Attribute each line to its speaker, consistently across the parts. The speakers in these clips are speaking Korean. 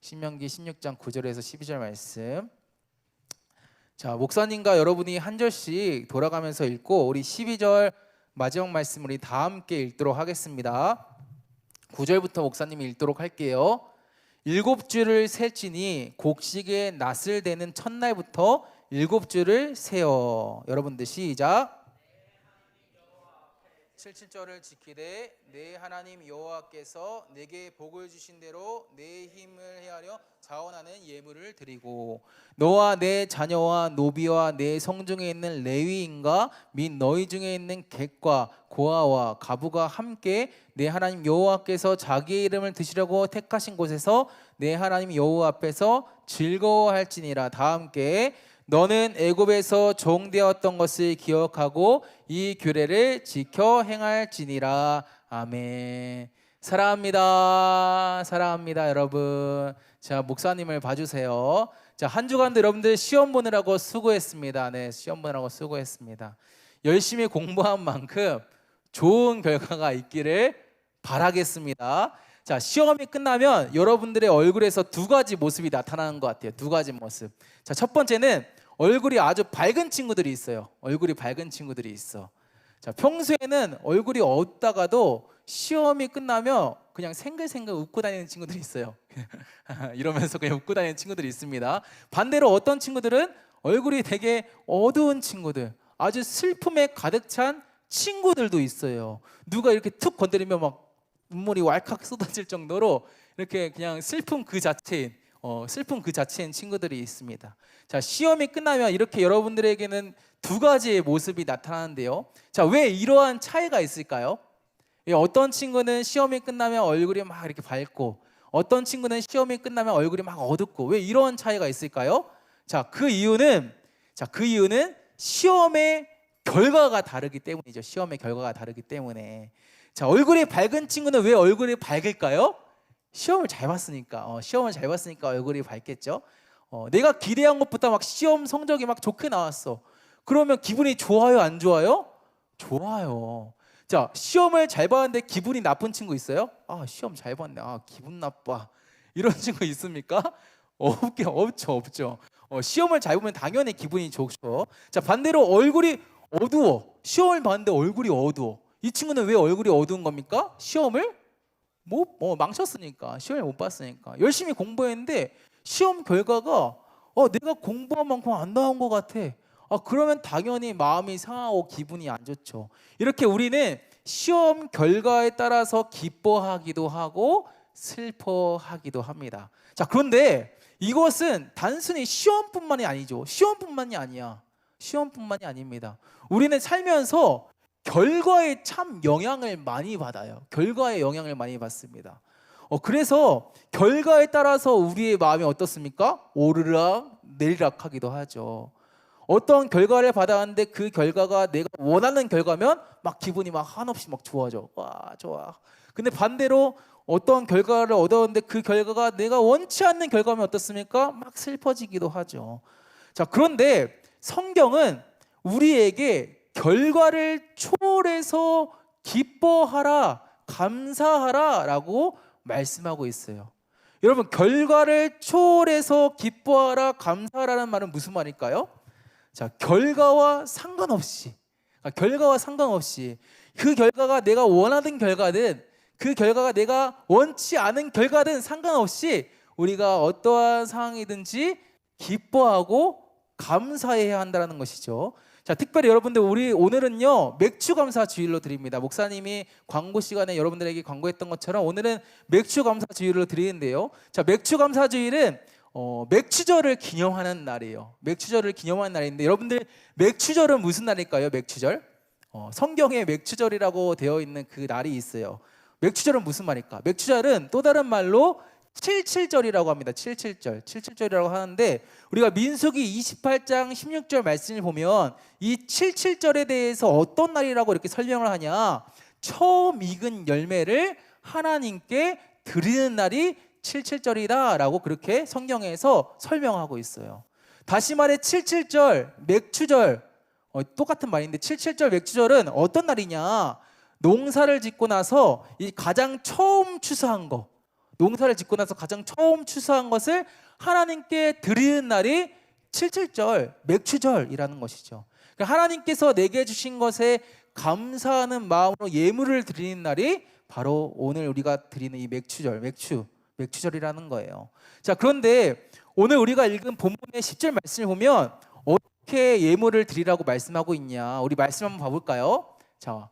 Speaker 1: 신명기 16장 9절에서 12절 말씀. 자, 목사님과 여러분이 한 절씩 돌아가면서 읽고 우리 12절 마지막 말씀 우리 다 함께 읽도록 하겠습니다. 9절부터 목사님이 읽도록 할게요. 7주를 셀지니 곡식의 낫을 대는 첫날부터 7주를 세어. 여러분들 시작. 7절을 지키되 내 하나님 여호와께서 내게 복을 주신 대로 내 힘을 헤아려 자원하는 예물을 드리고 너와 내 자녀와 노비와 내 성중에 있는 레위인과 및 너희 중에 있는 객과 고아와 가부가 함께 내 하나님 여호와께서 자기의 이름을 드시려고 택하신 곳에서 내 하나님 여호와 앞에서 즐거워할지니라. 다 함께. 너는 애굽에서 종되었던 것을 기억하고 이 규례를 지켜 행할지니라. 아멘. 사랑합니다. 사랑합니다, 여러분. 자, 목사님을 봐주세요. 자, 한 주간도 여러분들 시험 보느라고 수고했습니다. 네, 시험 보느라고 수고했습니다. 열심히 공부한 만큼 좋은 결과가 있기를 바라겠습니다. 자, 시험이 끝나면 여러분들의 얼굴에서 두 가지 모습이 나타나는 것 같아요. 두 가지 모습. 자, 첫 번째는 얼굴이 아주 밝은 친구들이 있어요. 얼굴이 밝은 친구들이 있어. 자, 평소에는 얼굴이 어둡다가도 시험이 끝나면 그냥 생글생글 웃고 다니는 친구들이 있어요. 이러면서 그냥 웃고 다니는 친구들이 있습니다. 반대로 어떤 친구들은 얼굴이 되게 어두운 친구들, 아주 슬픔에 가득 찬 친구들도 있어요. 누가 이렇게 툭 건드리면 막 눈물이 왈칵 쏟아질 정도로 이렇게 그냥 슬픔 그 자체인 친구들이 있습니다. 자, 시험이 끝나면 이렇게 여러분들에게는 두 가지의 모습이 나타나는데요. 자, 왜 이러한 차이가 있을까요? 어떤 친구는 시험이 끝나면 얼굴이 막 이렇게 밝고 어떤 친구는 시험이 끝나면 얼굴이 막 어둡고, 왜 이러한 차이가 있을까요? 자, 그 이유는 시험의 결과가 다르기 때문이죠. 시험의 결과가 다르기 때문에. 자, 얼굴이 밝은 친구는 왜 얼굴이 밝을까요? 시험을 잘 봤으니까. 시험을 잘 봤으니까 얼굴이 밝겠죠. 내가 기대한 것보다 막 시험 성적이 막 좋게 나왔어. 그러면 기분이 좋아요, 안 좋아요? 좋아요. 자, 시험을 잘 봤는데 기분이 나쁜 친구 있어요? 아, 시험 잘 봤네. 아, 기분 나빠. 이런 친구 있습니까? 없죠. 시험을 잘 보면 당연히 기분이 좋죠. 자, 반대로 얼굴이 어두워. 시험을 봤는데 얼굴이 어두워. 이 친구는 왜 얼굴이 어두운 겁니까? 시험을 망쳤으니까. 시험을 못 봤으니까. 열심히 공부했는데 시험 결과가 내가 공부한 만큼 안 나온 것 같아. 그러면 당연히 마음이 상하고 기분이 안 좋죠. 이렇게 우리는 시험 결과에 따라서 기뻐하기도 하고 슬퍼하기도 합니다. 자, 그런데 이것은 단순히 시험뿐만이 아니죠. 시험뿐만이 아닙니다. 우리는 살면서 결과에 참 영향을 많이 받아요. 결과에 영향을 많이 받습니다. 그래서 결과에 따라서 우리의 마음이 어떻습니까? 오르락 내리락 하기도 하죠. 어떤 결과를 받았는데 그 결과가 내가 원하는 결과면 막 기분이 막 한없이 막 좋아져. 와, 좋아. 근데 반대로 어떤 결과를 얻었는데 그 결과가 내가 원치 않는 결과면 어떻습니까? 막 슬퍼지기도 하죠. 자, 그런데 성경은 우리에게 결과를 초월해서 기뻐하라, 감사하라 라고 말씀하고 있어요. 여러분, 결과를 초월해서 기뻐하라, 감사하라는 말은 무슨 말일까요? 자, 결과와 상관없이 그 결과가 내가 원하는 결과든 그 결과가 내가 원치 않은 결과든 상관없이 우리가 어떠한 상황이든지 기뻐하고 감사해야 한다는 것이죠. 자, 특별히 여러분들 우리 오늘은요 맥추감사 주일로 드립니다. 목사님이 광고 시간에 여러분들에게 광고했던 것처럼 오늘은 맥추감사 주일로 드리는데요. 자, 맥추감사 주일은 맥추절을 기념하는 날이에요. 맥추절을 기념하는 날인데 여러분들 맥추절은 무슨 날일까요? 맥추절? 성경에 맥추절이라고 되어 있는 그 날이 있어요. 맥추절은 무슨 말일까? 맥추절은 또 다른 말로 칠칠절이라고 합니다. 칠칠절이라고 하는데 우리가 민수기 28장 16절 말씀을 보면 이 칠칠절에 대해서 어떤 날이라고 이렇게 설명을 하냐? 처음 익은 열매를 하나님께 드리는 날이 칠칠절이다라고 그렇게 성경에서 설명하고 있어요. 다시 말해 칠칠절, 맥추절 똑같은 말인데 칠칠절, 맥추절은 어떤 날이냐? 농사를 짓고 나서 이 가장 처음 추수한 거, 농사를 짓고 나서 가장 처음 추수한 것을 하나님께 드리는 날이 칠칠절, 맥추절이라는 것이죠. 그러니까 하나님께서 내게 주신 것에 감사하는 마음으로 예물을 드리는 날이 바로 오늘 우리가 드리는 이 맥추절, 맥추절이라는 거예요. 자, 그런데 오늘 우리가 읽은 본문의 10절 말씀을 보면 어떻게 예물을 드리라고 말씀하고 있냐? 우리 말씀 한번 봐볼까요? 자,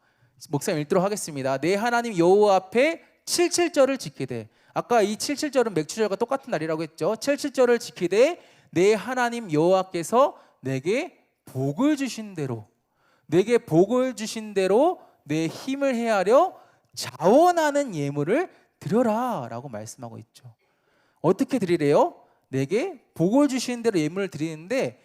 Speaker 1: 목사님 읽도록 하겠습니다. 내 하나님 여호와 앞에 칠칠절을 지키되, 아까 이 칠칠절은 맥추절과 똑같은 날이라고 했죠. 칠칠절을 지키되 내 하나님 여호와께서 내게 복을 주신 대로, 내게 복을 주신 대로 내 힘을 헤아려 자원하는 예물을 드려라 라고 말씀하고 있죠. 어떻게 드리래요? 내게 복을 주신 대로 예물을 드리는데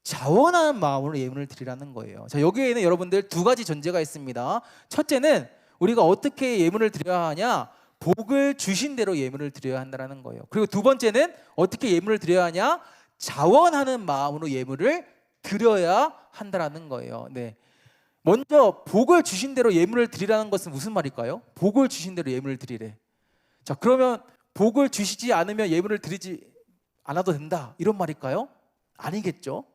Speaker 1: 자원하는 마음으로 예물을 드리라는 거예요. 자, 여기에는 여러분들 두 가지 전제가 있습니다. 첫째는 우리가 어떻게 예물을 드려야 하냐? 복을 주신 대로 예물을 드려야 한다는 거예요. 그리고 두 번째는 어떻게 예물을 드려야 하냐? 자원하는 마음으로 예물을 드려야 한다는 거예요. 네. 먼저 복을 주신 대로 예물을 드리라는 것은 무슨 말일까요? 복을 주신 대로 예물을 드리래. 자, 그러면 복을 주시지 않으면 예물을 드리지 않아도 된다, 이런 말일까요? 아니겠죠.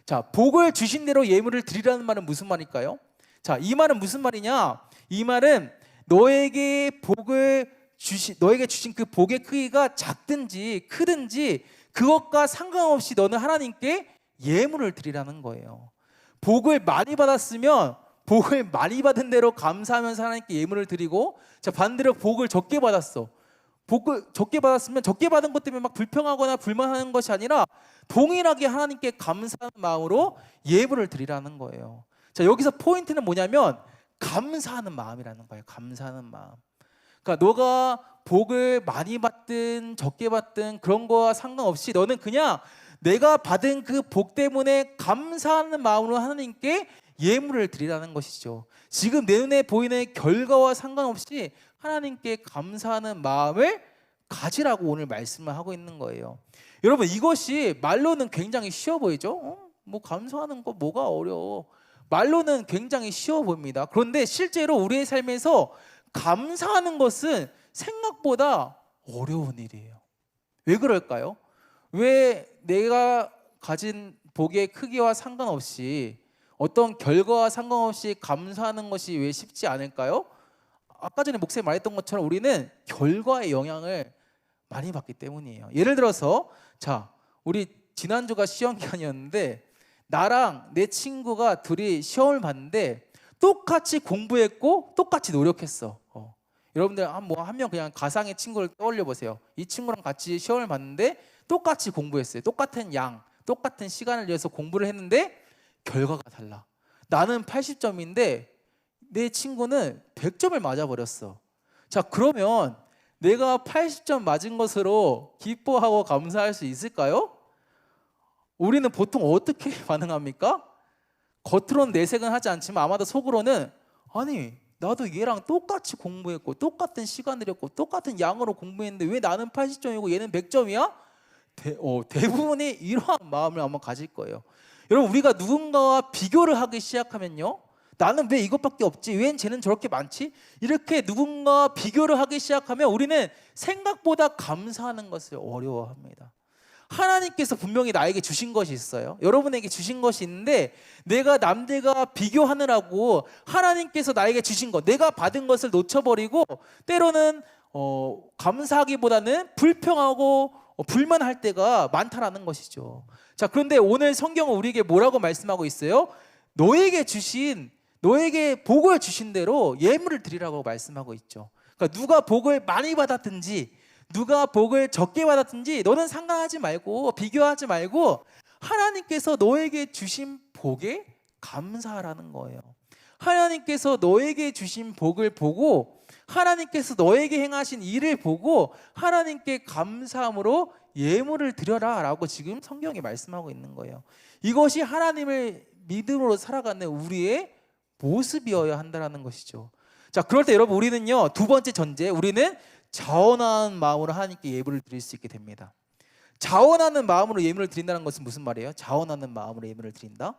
Speaker 1: 자, 복을 주신 대로 예물을 드리라는 말은 무슨 말일까요? 자, 이 말은 무슨 말이냐? 이 말은 너에게 주신 그 복의 크기가 작든지 크든지 그것과 상관없이 너는 하나님께 예물을 드리라는 거예요. 복을 많이 받았으면 복을 많이 받은 대로 감사하면서 하나님께 예물을 드리고, 자, 반대로 복을 적게 받았어. 복을 적게 받았으면 적게 받은 것 때문에 막 불평하거나 불만하는 것이 아니라 동일하게 하나님께 감사하는 마음으로 예물을 드리라는 거예요. 자, 여기서 포인트는 뭐냐면 감사하는 마음이라는 거예요. 감사하는 마음. 그러니까 너가 복을 많이 받든 적게 받든 그런 거와 상관없이 너는 그냥 내가 받은 그 복 때문에 감사하는 마음으로 하나님께 예물을 드리라는 것이죠. 지금 내 눈에 보이는 결과와 상관없이 하나님께 감사하는 마음을 가지라고 오늘 말씀을 하고 있는 거예요. 여러분, 이것이 말로는 굉장히 쉬워 보이죠? 뭐 감사하는 거 뭐가 어려워. 말로는 굉장히 쉬워 보입니다. 그런데 실제로 우리의 삶에서 감사하는 것은 생각보다 어려운 일이에요. 왜 그럴까요? 왜 내가 가진 복의 크기와 상관없이, 어떤 결과와 상관없이 감사하는 것이 왜 쉽지 않을까요? 아까 전에 목사님 말했던 것처럼 우리는 결과의 영향을 많이 받기 때문이에요. 예를 들어서, 자, 우리 지난주가 시험 기간이었는데 나랑 내 친구가 둘이 시험을 봤는데 똑같이 공부했고 똑같이 노력했어. 여러분들 한 명 그냥 가상의 친구를 떠올려 보세요. 이 친구랑 같이 시험을 봤는데 똑같이 공부했어요. 똑같은 양, 똑같은 시간을 위해서 공부를 했는데 결과가 달라. 나는 80점인데 내 친구는 100점을 맞아버렸어. 자, 그러면 내가 80점 맞은 것으로 기뻐하고 감사할 수 있을까요? 우리는 보통 어떻게 반응합니까? 겉으로는 내색은 하지 않지만 아마도 속으로는, 아니 나도 얘랑 똑같이 공부했고 똑같은 시간을 했고 똑같은 양으로 공부했는데 왜 나는 80점이고 얘는 100점이야? 대부분이 이러한 마음을 아마 가질 거예요. 여러분, 우리가 누군가와 비교를 하기 시작하면요, 나는 왜 이것밖에 없지? 왜 쟤는 저렇게 많지? 이렇게 누군가와 비교를 하기 시작하면 우리는 생각보다 감사하는 것을 어려워합니다. 하나님께서 분명히 나에게 주신 것이 있어요. 여러분에게 주신 것이 있는데 내가 남들과 비교하느라고 하나님께서 나에게 주신 것, 내가 받은 것을 놓쳐버리고 때로는 감사하기보다는 불평하고 불만할 때가 많다라는 것이죠. 자, 그런데 오늘 성경은 우리에게 뭐라고 말씀하고 있어요? 너에게 복을 주신 대로 예물을 드리라고 말씀하고 있죠. 그러니까 누가 복을 많이 받았든지 누가 복을 적게 받았든지 너는 상관하지 말고 비교하지 말고 하나님께서 너에게 주신 복에 감사하라는 거예요. 하나님께서 너에게 주신 복을 보고 하나님께서 너에게 행하신 일을 보고 하나님께 감사함으로 예물을 드려라 라고 지금 성경이 말씀하고 있는 거예요. 이것이 하나님을 믿음으로 살아가는 우리의 모습이어야 한다는 것이죠. 자, 그럴 때 여러분, 우리는요, 두 번째 전제, 우리는 자원하는 마음으로 하나님께 예물을 드릴 수 있게 됩니다. 자원하는 마음으로 예물을 드린다는 것은 무슨 말이에요? 자원하는 마음으로 예물을 드린다?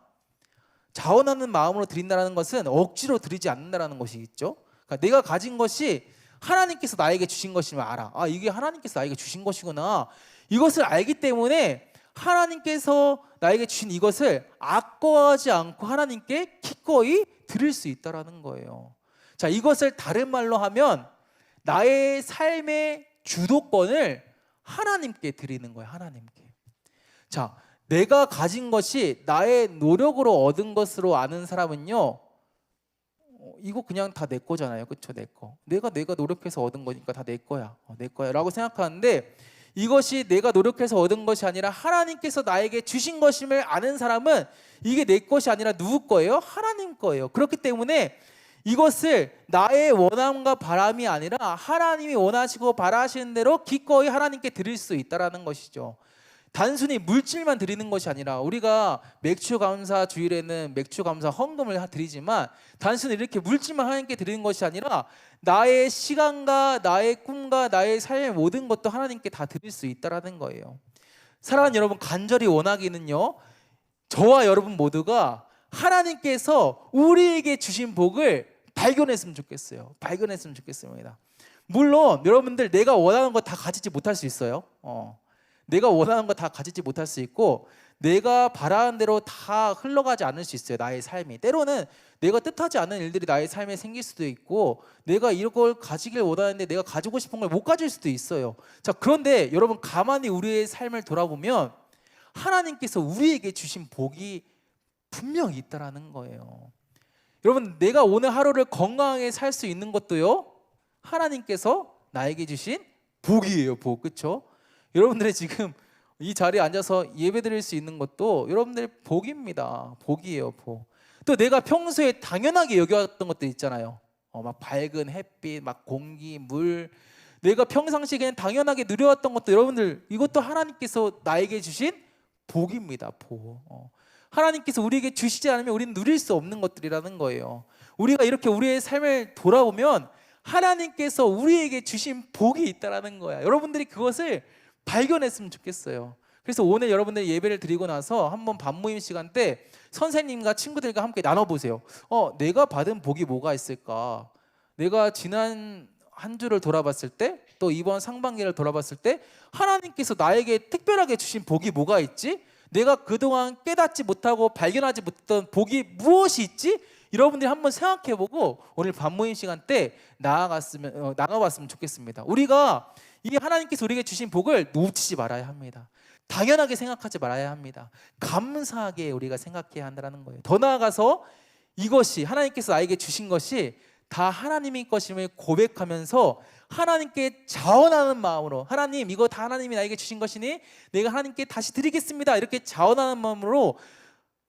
Speaker 1: 자원하는 마음으로 드린다는 것은 억지로 드리지 않는다는 것이겠죠. 그러니까 내가 가진 것이 하나님께서 나에게 주신 것임을 알아. 아, 이게 하나님께서 나에게 주신 것이구나. 이것을 알기 때문에 하나님께서 나에게 주신 이것을 아까워하지 않고 하나님께 기꺼이 드릴 수 있다라는 거예요. 자, 이것을 다른 말로 하면 나의 삶의 주도권을 하나님께 드리는 거예요. 하나님께. 자, 내가 가진 것이 나의 노력으로 얻은 것으로 아는 사람은요, 이거 그냥 다 내 거잖아요. 그렇죠? 내 거. 내가 노력해서 얻은 거니까 다 내 거야. 내 거야 라고 생각하는데, 이것이 내가 노력해서 얻은 것이 아니라 하나님께서 나에게 주신 것임을 아는 사람은 이게 내 것이 아니라 누구 거예요? 하나님 거예요. 그렇기 때문에 이것을 나의 원함과 바람이 아니라 하나님이 원하시고 바라시는 대로 기꺼이 하나님께 드릴 수 있다는 것이죠. 단순히 물질만 드리는 것이 아니라, 우리가 맥주감사 주일에는 맥주감사 헌금을 드리지만 단순히 이렇게 물질만 하나님께 드리는 것이 아니라 나의 시간과 나의 꿈과 나의 삶의 모든 것도 하나님께 다 드릴 수 있다는 거예요. 사랑하는 여러분, 간절히 원하기는요, 저와 여러분 모두가 하나님께서 우리에게 주신 복을 발견했으면 좋겠어요. 발견했으면 좋겠습니다. 물론 여러분들, 내가 원하는 거 다 가지지 못할 수 있어요. 내가 원하는 거 다 가지지 못할 수 있고, 내가 바라는 대로 다 흘러가지 않을 수 있어요. 나의 삶이 때로는 내가 뜻하지 않은 일들이 나의 삶에 생길 수도 있고, 내가 이걸 가지길 원하는데 내가 가지고 싶은 걸 못 가질 수도 있어요. 자, 그런데 여러분, 가만히 우리의 삶을 돌아보면 하나님께서 우리에게 주신 복이 분명히 있다라는 거예요. 여러분, 내가 오늘 하루를 건강하게 살 수 있는 것도요, 하나님께서 나에게 주신 복이에요. 복. 그렇죠? 여러분들이 지금 이 자리에 앉아서 예배드릴 수 있는 것도 여러분들의 복입니다. 복이에요. 복. 또 내가 평소에 당연하게 여겨왔던 것들 있잖아요. 막 밝은 햇빛, 막 공기, 물, 내가 평상시에 그냥 당연하게 누려왔던 것도, 여러분들, 이것도 하나님께서 나에게 주신 복입니다. 복. 하나님께서 우리에게 주시지 않으면 우리는 누릴 수 없는 것들이라는 거예요. 우리가 이렇게 우리의 삶을 돌아보면 하나님께서 우리에게 주신 복이 있다라는 거야. 여러분들이 그것을 발견했으면 좋겠어요. 그래서 오늘 여러분들이 예배를 드리고 나서 한번 반모임 시간 때 선생님과 친구들과 함께 나눠보세요. 내가 받은 복이 뭐가 있을까? 내가 지난 한 주를 돌아봤을 때, 또 이번 상반기를 돌아봤을 때 하나님께서 나에게 특별하게 주신 복이 뭐가 있지? 내가 그동안 깨닫지 못하고 발견하지 못했던 복이 무엇이 있지? 여러분들이 한번 생각해보고 오늘 반모임 시간 때 나눠봤으면 좋겠습니다. 우리가 이 하나님께서 우리에게 주신 복을 놓치지 말아야 합니다. 당연하게 생각하지 말아야 합니다. 감사하게 우리가 생각해야 한다는 거예요. 더 나아가서 이것이, 하나님께서 나에게 주신 것이 다 하나님의 것임을 고백하면서 하나님께 자원하는 마음으로, 하나님, 이거 다 하나님이 나에게 주신 것이니 내가 하나님께 다시 드리겠습니다, 이렇게 자원하는 마음으로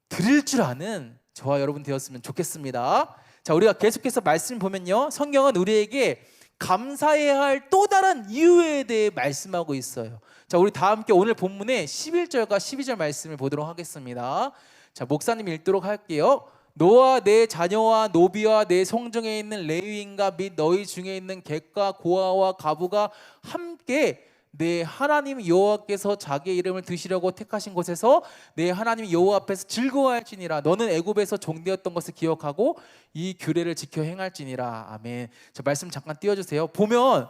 Speaker 1: 드릴 줄 아는 저와 여러분 되었으면 좋겠습니다. 자, 우리가 계속해서 말씀 보면요, 성경은 우리에게 감사해야 할 또 다른 이유에 대해 말씀하고 있어요. 자, 우리 다 함께 오늘 본문의 11절과 12절 말씀을 보도록 하겠습니다. 자, 목사님 읽도록 할게요. 너와 내 자녀와 노비와 내 성중에 있는 레위인과 및 너희 중에 있는 객과 고아와 가부가 함께 내 하나님 여호와께서 자기의 이름을 드시려고 택하신 곳에서 내 하나님 여호와 앞에서 즐거워할지니라. 너는 애굽에서 종되었던 것을 기억하고 이 규례를 지켜 행할지니라. 아멘. 자, 말씀 잠깐 띄워주세요. 보면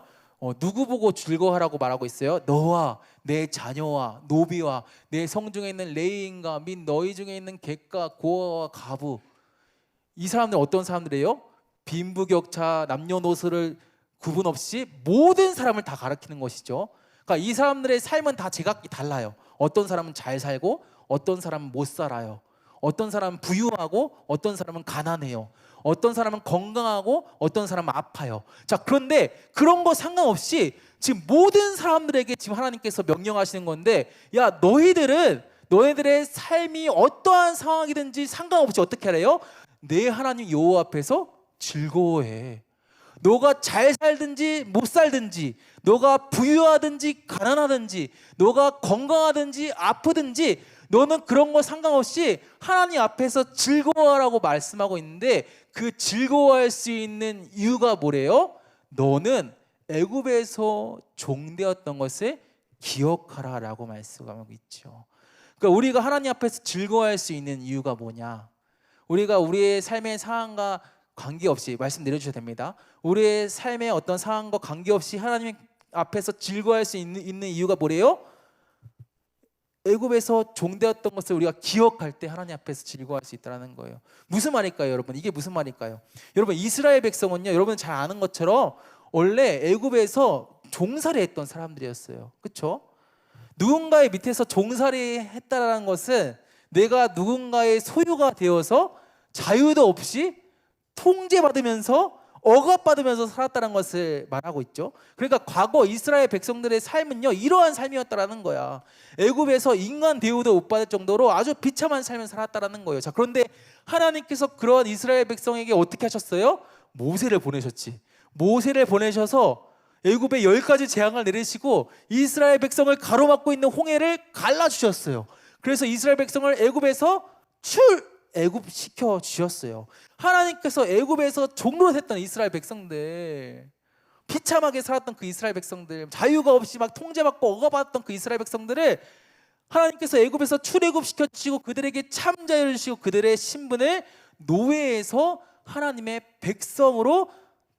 Speaker 1: 누구 보고 즐거워하라고 말하고 있어요? 너와 내 자녀와 노비와 내 성중에 있는 레위인과 및 너희 중에 있는 객과 고아와 가부. 이 사람들 어떤 사람들이에요? 빈부격차, 남녀노소를 구분 없이 모든 사람을 다 가리키는 것이죠. 그러니까 이 사람들의 삶은 다 제각기 달라요. 어떤 사람은 잘 살고 어떤 사람은 못 살아요. 어떤 사람은 부유하고 어떤 사람은 가난해요. 어떤 사람은 건강하고 어떤 사람은 아파요. 자, 그런데 그런 거 상관없이 지금 모든 사람들에게 지금 하나님께서 명령하시는 건데, 야, 너희들의 삶이 어떠한 상황이든지 상관없이 어떻게 하래요? 내 하나님 여호와 앞에서 즐거워해. 너가 잘 살든지 못 살든지, 너가 부유하든지 가난하든지, 너가 건강하든지 아프든지, 너는 그런 거 상관없이 하나님 앞에서 즐거워하라고 말씀하고 있는데, 그 즐거워할 수 있는 이유가 뭐래요? 너는 애굽에서 종되었던 것을 기억하라라고 말씀하고 있죠. 그러니까 우리가 하나님 앞에서 즐거워할 수 있는 이유가 뭐냐? 우리가 우리의 삶의 상황과 관계없이 말씀 내려주셔야 됩니다. 우리의 삶의 어떤 상황과 관계없이 하나님 앞에서 즐거워할 수 있는 이유가 뭐래요? 애굽에서 종되었던 것을 우리가 기억할 때 하나님 앞에서 즐거워할 수 있다는 거예요. 무슨 말일까요, 여러분? 이게 무슨 말일까요? 여러분, 이스라엘 백성은요, 여러분 잘 아는 것처럼 원래 애굽에서 종살이 했던 사람들이었어요. 그렇죠? 누군가의 밑에서 종살이 했다는 것은 내가 누군가의 소유가 되어서 자유도 없이 통제받으면서 억압받으면서 살았다는 것을 말하고 있죠. 그러니까 과거 이스라엘 백성들의 삶은요, 이러한 삶이었다라는 거야. 애굽에서 인간 대우도 못 받을 정도로 아주 비참한 삶을 살았다라는 거예요. 자, 그런데 하나님께서 그러한 이스라엘 백성에게 어떻게 하셨어요? 모세를 보내셨지. 모세를 보내셔서 애굽에 10가지 재앙을 내리시고 이스라엘 백성을 가로막고 있는 홍해를 갈라주셨어요. 그래서 이스라엘 백성을 애굽에서 애굽시켜 주셨어요. 하나님께서 애굽에서 종노릇했던 이스라엘 백성들, 비참하게 살았던 그 이스라엘 백성들, 자유가 없이 막 통제받고 억압받았던 그 이스라엘 백성들을 하나님께서 애굽에서 출애굽시켜 주시고 그들에게 참 자유를 주시고 그들의 신분을 노예에서 하나님의 백성으로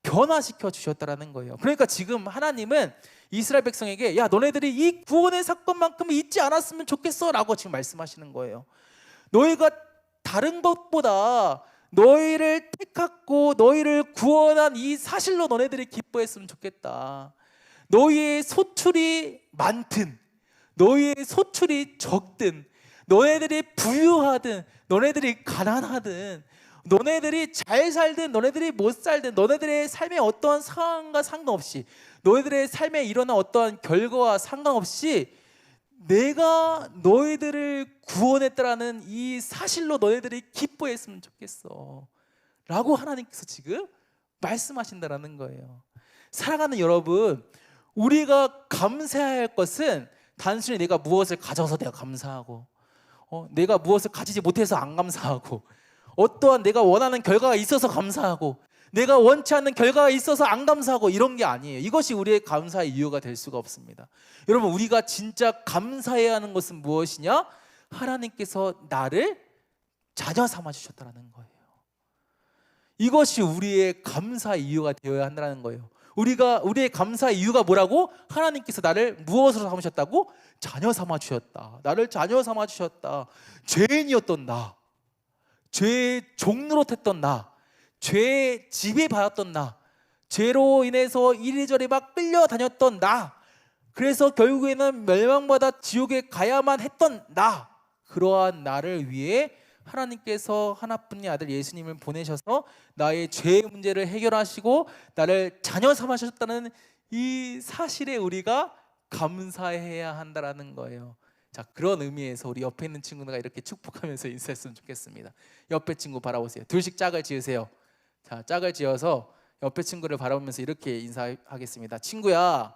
Speaker 1: 변화시켜 주셨다라는 거예요. 그러니까 지금 하나님은 이스라엘 백성에게 야, 너네들이 이 구원의 사건만큼은 잊지 않았으면 좋겠어 라고 지금 말씀하시는 거예요. 너희가 다른 것보다 너희를 택하고 너희를 구원한 이 사실로 너네들이 기뻐했으면 좋겠다. 너희의 소출이 많든 너희의 소출이 적든 너네들이 부유하든 너네들이 가난하든 너네들이 잘 살든 너네들이 못 살든 너네들의 삶의 어떠한 상황과 상관없이 너희들의 삶에 일어난 어떠한 결과와 상관없이 내가 너희들을 구원했다라는 이 사실로 너희들이 기뻐했으면 좋겠어 라고 하나님께서 지금 말씀하신다라는 거예요. 사랑하는 여러분, 우리가 감사해야 할 것은 단순히 내가 무엇을 가져서 내가 감사하고 내가 무엇을 가지지 못해서 안 감사하고 어떠한 내가 원하는 결과가 있어서 감사하고 내가 원치 않는 결과가 있어서 안 감사하고 이런 게 아니에요. 이것이 우리의 감사의 이유가 될 수가 없습니다. 여러분, 우리가 진짜 감사해야 하는 것은 무엇이냐? 하나님께서 나를 자녀 삼아 주셨다는 거예요. 이것이 우리의 감사의 이유가 되어야 한다는 거예요. 우리의 감사의 이유가 뭐라고? 하나님께서 나를 무엇으로 삼으셨다고? 자녀 삼아 주셨다. 나를 자녀 삼아 주셨다. 죄인이었던 나, 죄의 종노릇했던 나, 죄의 지배받았던 나, 죄로 인해서 이리저리 막 끌려다녔던 나, 그래서 결국에는 멸망받아 지옥에 가야만 했던 나, 그러한 나를 위해 하나님께서 하나뿐인 아들 예수님을 보내셔서 나의 죄의 문제를 해결하시고 나를 자녀 삼으셨다는 이 사실에 우리가 감사해야 한다라는 거예요. 자, 그런 의미에서 우리 옆에 있는 친구가 이렇게 축복하면서 인사했으면 좋겠습니다. 옆에 친구 바라보세요. 둘씩 짝을 지으세요. 자, 짝을 지어서 옆에 친구를 바라보면서 이렇게 인사하겠습니다. 친구야,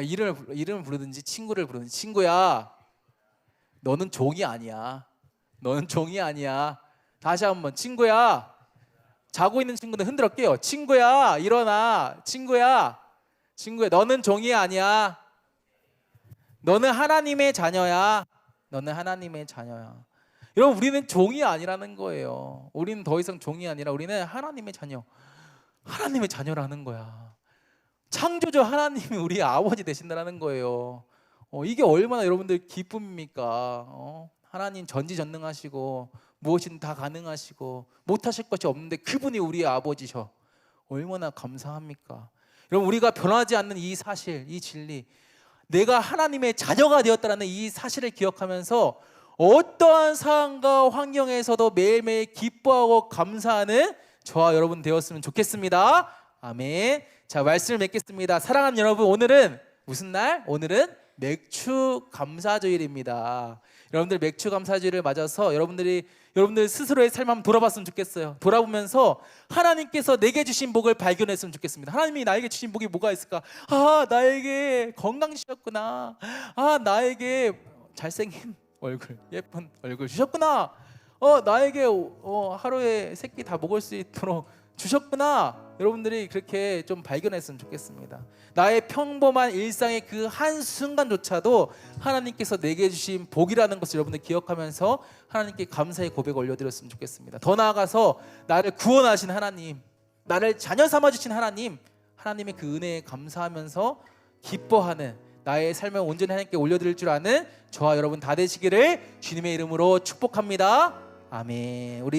Speaker 1: 이름을 부르든지 친구를 부르든지, 친구야, 너는 종이 아니야. 너는 종이 아니야. 다시 한번, 친구야. 자고 있는 친구는 흔들어 깨요. 친구야, 일어나. 친구야, 너는 종이 아니야. 너는 하나님의 자녀야. 너는 하나님의 자녀야. 여러분, 우리는 종이 아니라는 거예요. 우리는 더 이상 종이 아니라 우리는 하나님의 자녀, 하나님의 자녀라는 거야. 창조주 하나님이 우리 아버지 되신다는 거예요. 이게 얼마나 여러분들 기쁨입니까? 하나님 전지전능하시고 무엇이든 다 가능하시고 못하실 것이 없는데 그분이 우리의 아버지셔. 얼마나 감사합니까? 여러분, 우리가 변하지 않는 이 사실, 이 진리, 내가 하나님의 자녀가 되었다는 이 사실을 기억하면서 어떠한 상황과 환경에서도 매일매일 기뻐하고 감사하는 저와 여러분 되었으면 좋겠습니다. 아멘. 자, 말씀을 맺겠습니다. 사랑하는 여러분, 오늘은 무슨 날? 오늘은 맥주 감사주일입니다. 여러분들 맥주 감사주일을 맞아서 여러분들 스스로의 삶 한번 돌아봤으면 좋겠어요. 돌아보면서 하나님께서 내게 주신 복을 발견했으면 좋겠습니다. 하나님이 나에게 주신 복이 뭐가 있을까? 나에게 건강 주셨구나. 나에게 잘생긴 얼굴, 예쁜 얼굴 주셨구나. 나에게 하루에 3끼 다 먹을 수 있도록 주셨구나. 여러분들이 그렇게 좀 발견했으면 좋겠습니다. 나의 평범한 일상의 그 한순간조차도 하나님께서 내게 주신 복이라는 것을 여러분들 기억하면서 하나님께 감사의 고백 올려드렸으면 좋겠습니다. 더 나아가서 나를 구원하신 하나님, 나를 자녀 삼아주신 하나님의 그 은혜에 감사하면서 기뻐하는 나의 삶을 온전히 하나님께 올려드릴 줄 아는 저와 여러분 다 되시기를 주님의 이름으로 축복합니다. 아멘. 우리